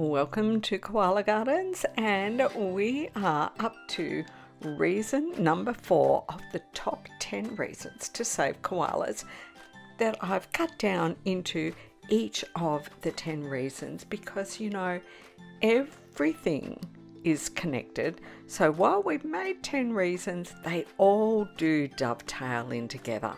Welcome to Koala Gardens, and we are up to reason number 4 of the top 10 reasons to save koalas that I've cut down into each of the 10 reasons because everything is connected. So while we've made 10 reasons, they all do dovetail in together.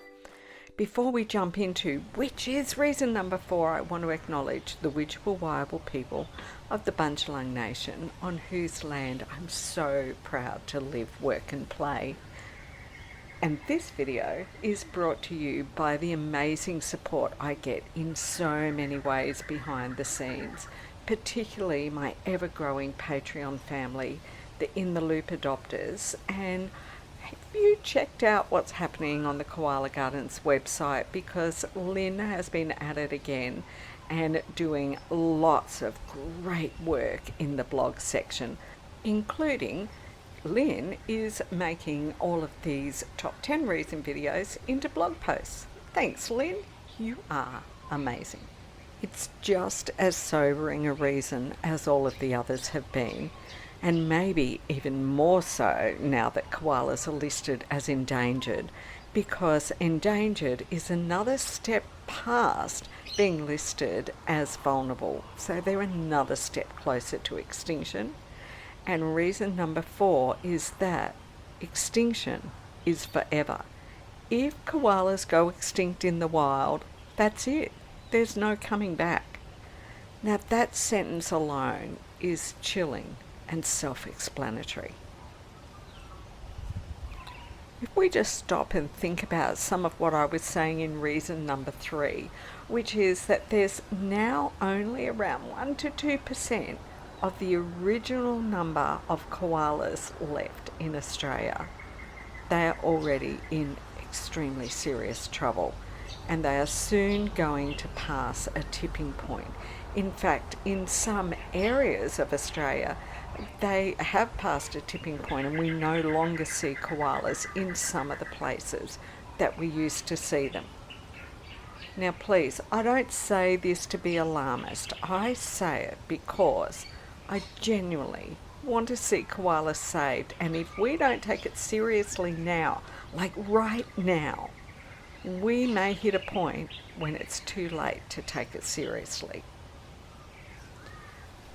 Before we jump into which is reason number 4, I want to acknowledge the Widjabul people of the Bundjalung Nation, on whose land I'm so proud to live, work and play. And this video is brought to you by the amazing support I get in so many ways behind the scenes, particularly my ever-growing Patreon family, the In the Loop adopters. And have you checked out what's happening on the Koala Gardens website? Because Lynn has been at it again and doing lots of great work in the blog section, including Lynn is making all of these top 10 reason videos into blog posts. Thanks, Lynn. You are amazing. It's just as sobering a reason as all of the others have been, and maybe even more so now that koalas are listed as endangered, because endangered is another step past being listed as vulnerable. So they're another step closer to extinction. And reason number 4 is that extinction is forever. If koalas go extinct in the wild, that's it. There's no coming back. Now that sentence alone is chilling and self-explanatory. If we just stop and think about some of what I was saying in reason number 3, which is that there's now only around 1 to 2% of the original number of koalas left in Australia, they are already in extremely serious trouble, and they are soon going to pass a tipping point. In fact, in some areas of Australia, they have passed a tipping point, and we no longer see koalas in some of the places that we used to see them. Now please, I don't say this to be alarmist. I say it because I genuinely want to see koalas saved, and if we don't take it seriously now, like right now, we may hit a point when it's too late to take it seriously.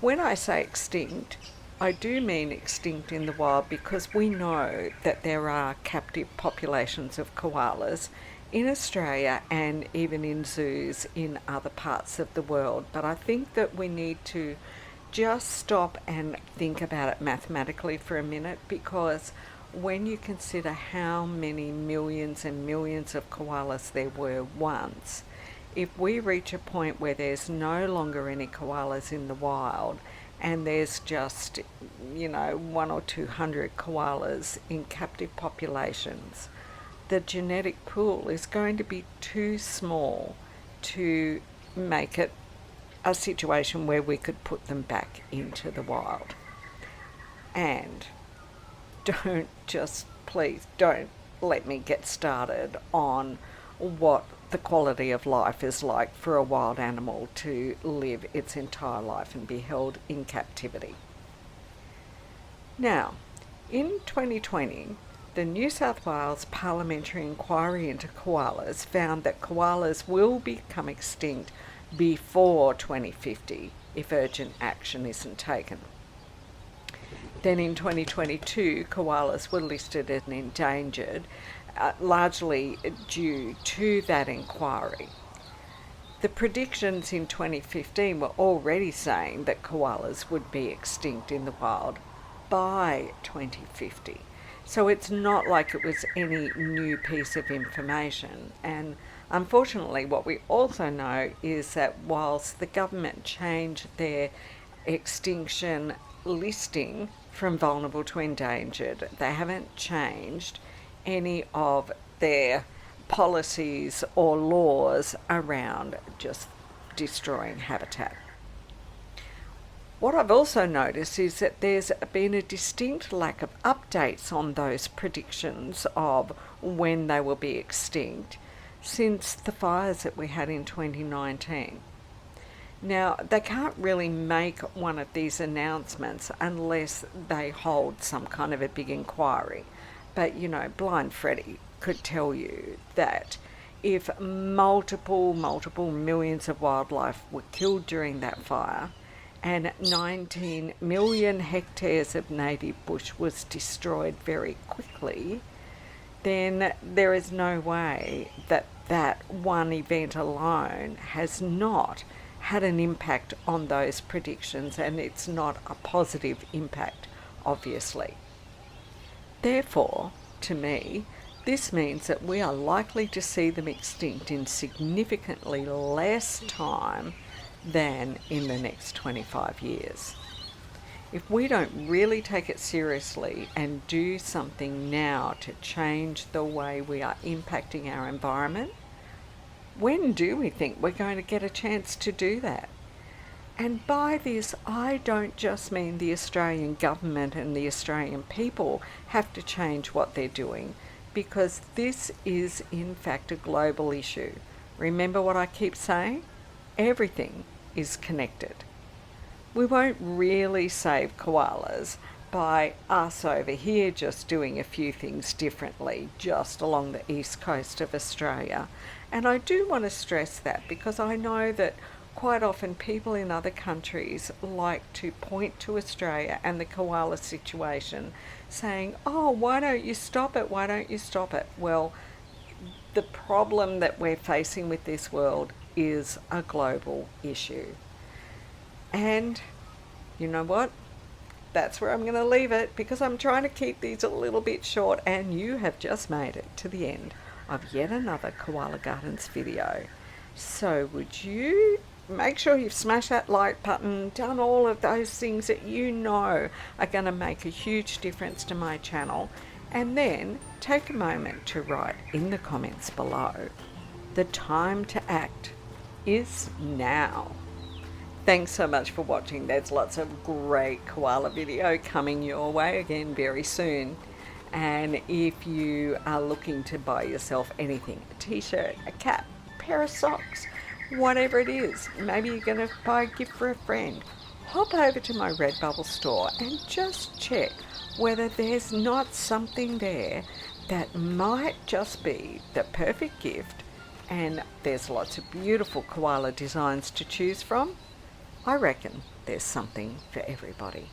When I say extinct, I do mean extinct in the wild, because we know that there are captive populations of koalas in Australia and even in zoos in other parts of the world. But I think that we need to just stop and think about it mathematically for a minute, because when you consider how many millions and millions of koalas there were once, if we reach a point where there's no longer any koalas in the wild and there's just 1 or 200 koalas in captive populations, the genetic pool is going to be too small to make it a situation where we could put them back into the wild. And please don't let me get started on what the quality of life is like for a wild animal to live its entire life and be held in captivity. Now, in 2020, the New South Wales Parliamentary Inquiry into Koalas found that koalas will become extinct before 2050 if urgent action isn't taken. Then in 2022, koalas were listed as endangered, largely due to that inquiry. The predictions in 2015 were already saying that koalas would be extinct in the wild by 2050. So it's not like it was any new piece of information. And unfortunately, what we also know is that whilst the government changed their extinction listing from vulnerable to endangered, they haven't changed any of their policies or laws around just destroying habitat. What I've also noticed is that there's been a distinct lack of updates on those predictions of when they will be extinct since the fires that we had in 2019. Now, they can't really make one of these announcements unless they hold some kind of a big inquiry. But, Blind Freddy could tell you that if multiple millions of wildlife were killed during that fire and 19 million hectares of native bush was destroyed very quickly, then there is no way that that one event alone has not had an impact on those predictions, and it's not a positive impact, obviously. Therefore, to me, this means that we are likely to see them extinct in significantly less time than in the next 25 years. If we don't really take it seriously and do something now to change the way we are impacting our environment, when do we think we're going to get a chance to do that? And by this, I don't just mean the Australian government and the Australian people have to change what they're doing, because this is in fact a global issue. Remember what I keep saying? Everything is connected. We won't really save koalas by us over here just doing a few things differently just along the east coast of Australia. And I do want to stress that, because I know that quite often people in other countries like to point to Australia and the koala situation, saying, oh, why don't you stop it? Why don't you stop it? Well, the problem that we're facing with this world is a global issue. And you know what? That's where I'm going to leave it, because I'm trying to keep these a little bit short, and you have just made it to the end of yet another Koala Gardens video. So would you make sure you've smashed that like button, done all of those things that you know are going to make a huge difference to my channel, and then take a moment to write in the comments below, the time to act is now. Thanks so much for watching. There's lots of great koala video coming your way again very soon. And if you are looking to buy yourself anything, a t-shirt, a cap, a pair of socks, whatever it is, maybe you're going to buy a gift for a friend, hop over to my Redbubble store and just check whether there's not something there that might just be the perfect gift. And there's lots of beautiful koala designs to choose from. I reckon there's something for everybody.